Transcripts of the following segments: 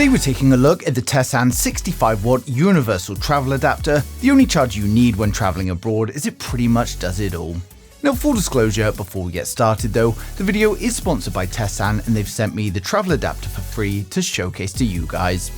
Today we're taking a look at the Tessan 65W universal travel adapter. The only charger you need when traveling abroad, as it pretty much does it all. Now, full disclosure before we get started though, the video is sponsored by Tessan and they've sent me the travel adapter for free to showcase to you guys.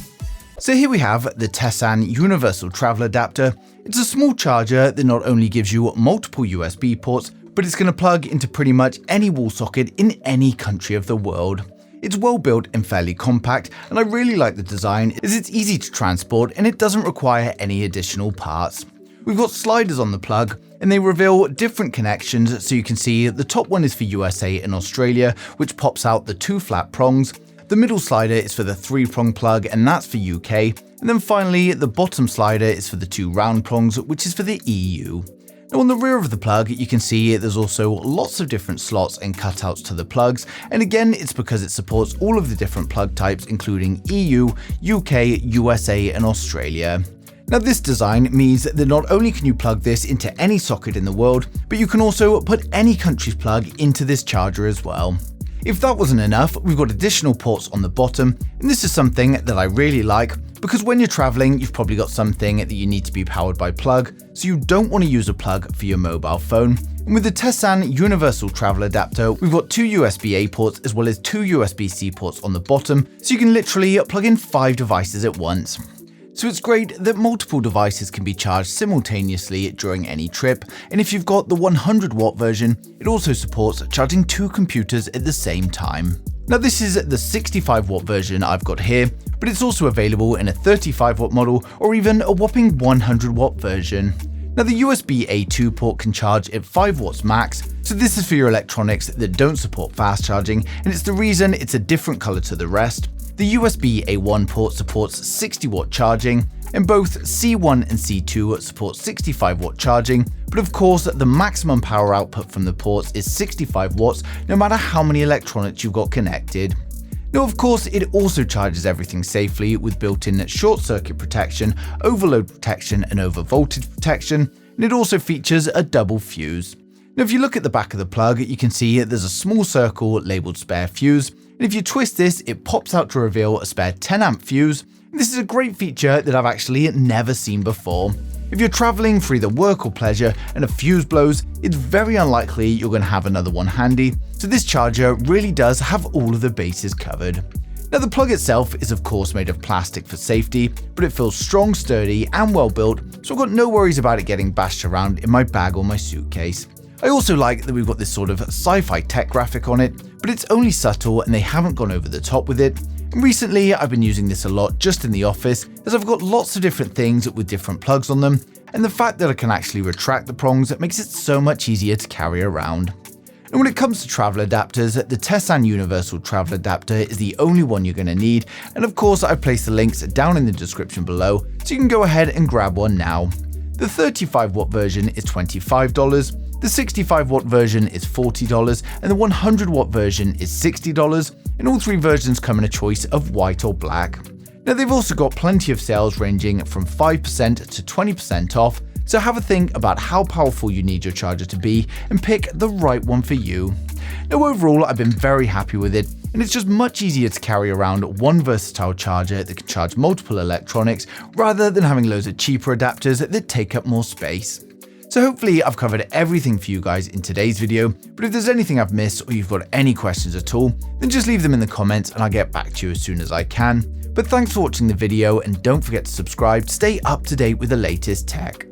So here we have the Tessan universal travel adapter. It's a small charger that not only gives you multiple USB ports, but it's going to plug into pretty much any wall socket in any country of the world. It's well built and fairly compact, and I really like the design as it's easy to transport and it doesn't require any additional parts. We've got sliders on the plug, and they reveal different connections, so you can see the top one is for USA and Australia, which pops out the 2 flat prongs. The middle slider is for the 3-prong plug, and that's for UK. And then finally, the bottom slider is for the 2 round prongs, which is for the EU. Now, on the rear of the plug, you can see there's also lots of different slots and cutouts to the plugs, and again, it's because it supports all of the different plug types, including EU, UK, USA, and Australia. Now, this design means that not only can you plug this into any socket in the world, but you can also put any country's plug into this charger as well. If that wasn't enough, we've got additional ports on the bottom, and this is something that I really like, because when you're traveling, you've probably got something that you need to be powered by plug, so you don't want to use a plug for your mobile phone. And with the Tessan universal travel adapter, we've got 2 USB-A ports as well as 2 USB-C ports on the bottom, so you can literally plug in 5 devices at once. So it's great that multiple devices can be charged simultaneously during any trip, and if you've got the 100-watt version, it also supports charging 2 computers at the same time. Now, this is the 65-watt version I've got here, but it's also available in a 35-watt model or even a whopping 100-watt version. Now, the USB A2 port can charge at 5 watts max, so this is for your electronics that don't support fast charging, and it's the reason it's a different color to the rest. The USB A1 port supports 60-watt charging, and both C1 and C2 support 65-watt charging, but of course the maximum power output from the ports is 65 watts no matter how many electronics you've got connected. Now, of course, it also charges everything safely with built-in short circuit protection, overload protection, and overvoltage protection, and it also features a double fuse. Now, if you look at the back of the plug, you can see there's a small circle labeled spare fuse, and if you twist this, it pops out to reveal a spare 10-amp fuse. This is a great feature that I've actually never seen before. If you're traveling for either work or pleasure and a fuse blows, it's very unlikely you're going to have another one handy, so this charger really does have all of the bases covered. Now, the plug itself is of course made of plastic for safety, but it feels strong, sturdy, and well built, so I've got no worries about it getting bashed around in my bag or my suitcase. I also like that we've got this sort of sci-fi tech graphic on it, but it's only subtle and they haven't gone over the top with it. And recently, I've been using this a lot just in the office, as I've got lots of different things with different plugs on them, and the fact that I can actually retract the prongs makes it so much easier to carry around. And when it comes to travel adapters, the Tessan universal travel adapter is the only one you're going to need, and of course I've placed the links down in the description below, so you can go ahead and grab one now. The 35-watt version is $25, the 65-watt version is $40, and the 100-watt version is $60, and all 3 versions come in a choice of white or black. Now, they've also got plenty of sales ranging from 5% to 20% off, so have a think about how powerful you need your charger to be and pick the right one for you. Now, overall, I've been very happy with it, and it's just much easier to carry around one versatile charger that can charge multiple electronics rather than having loads of cheaper adapters that take up more space. So hopefully I've covered everything for you guys in today's video, but if there's anything I've missed or you've got any questions at all, then just leave them in the comments and I'll get back to you as soon as I can. But thanks for watching the video, and don't forget to subscribe to stay up to date with the latest tech.